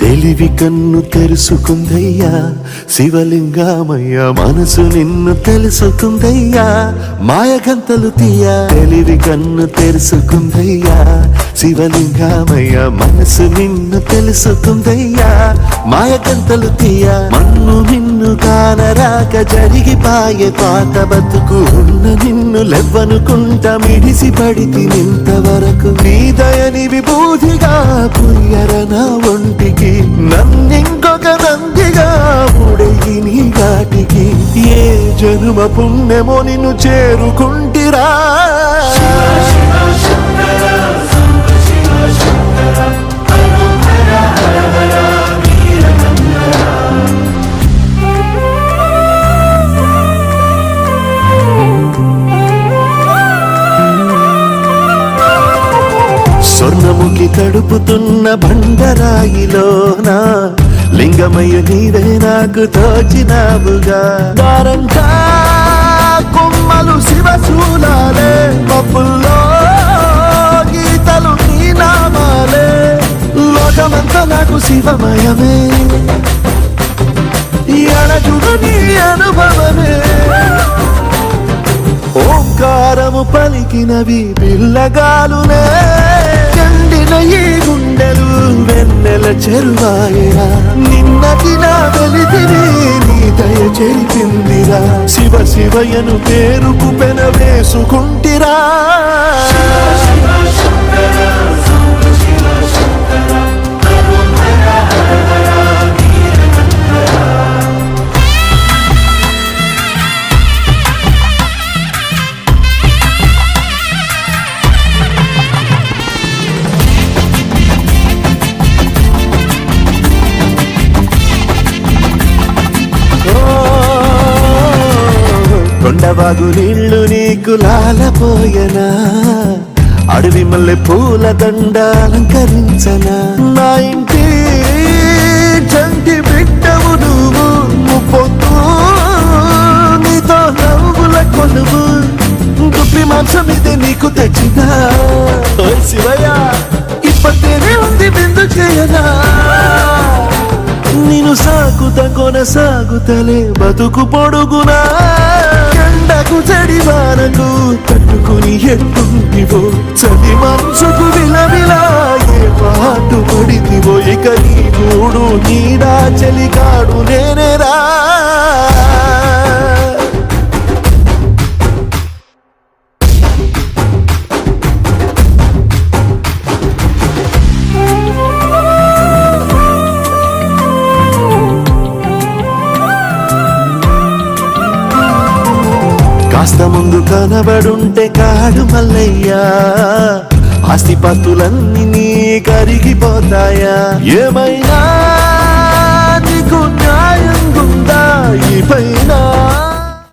తెలివి కన్ను తెరుసుకుందయ్యా శివలింగమయ్య, మనసు నిన్ను తెలుసుకుందయ్యా మాయగంతలు తీయ. తెలివి కన్ను తెరుసుకుందయ్యా శివలింగమయ్య, మనసు నిన్ను తెలుసుకుందయ్యా మాయగంతలు తీయ. మన్ను నిన్ను కానరాక జరిగిపాయే పాత బతుకు, ఉన్న నిన్ను లెవ్వనుకుంట మిడిసి పడితి నింతవరకు. నీ దయని విభూతిగా పుయ్యర నా ఒంటికి, నన్నింకొక నందిగా ఉడయి నీ ఘాటికి. ఏ జనుమ పుణ్యమో నిన్ను చేరుకుంటిరా. స్వర్ణముఖి తడుపుతున్న బండరాయిలోనా లింగమయ్య నీవే నాకు తోచినావుగా. దారంటా కొమ్మలు శివశూలాలే, మబ్బుల్లో గీతలు నీ నామాలే. లోకమంతా నాకు శివమయమే, ఈ అణజుడు నీ అనుభవమే. ఓంకారము పలికినవి పిల్లగాలునే, ఎండిన ఈ గుండెలు వెన్నెల చెరువాయరా. నిన్నటి నా వెలితిని నీ దయ చెరిపిందిరా. శివ శివయను పేరుకు పెన వేసుకుంటిరా. కొండవాగు నీళ్లు నీకు లాలపోయనా, అడవి మల్లె పూల దండ అలంకరించనా. నా ఇంటి చంటి బిడ్డవు నువ్వు, ముప్పొద్దు నీతో నవ్వుల కొలువు. గుప్పి మాంసం ఇదే నీకు తెచ్చినా. శివయ్య ఇప్పటినే ఉంది బిందు చేయనా. నేను సాగుత కొనసాగుతలే బతుకు పొడుగునా. ఎండకు చడివానకు తట్టుకుని ఎట్టుంటివో, చలి మనసుకు విలవిలా ఏ పాటు పడితివో. ఇక నీ మూడు నీడా చలికాడు నేనేరా. కాస్త ముందు కనబడుంటే కాడు మల్లయ్యా, ఆస్తిపాస్తులన్నీ నీ కరిగిపోతాయా. ఏమైనా నీకు న్యాయం ఉందా ఈ పైన?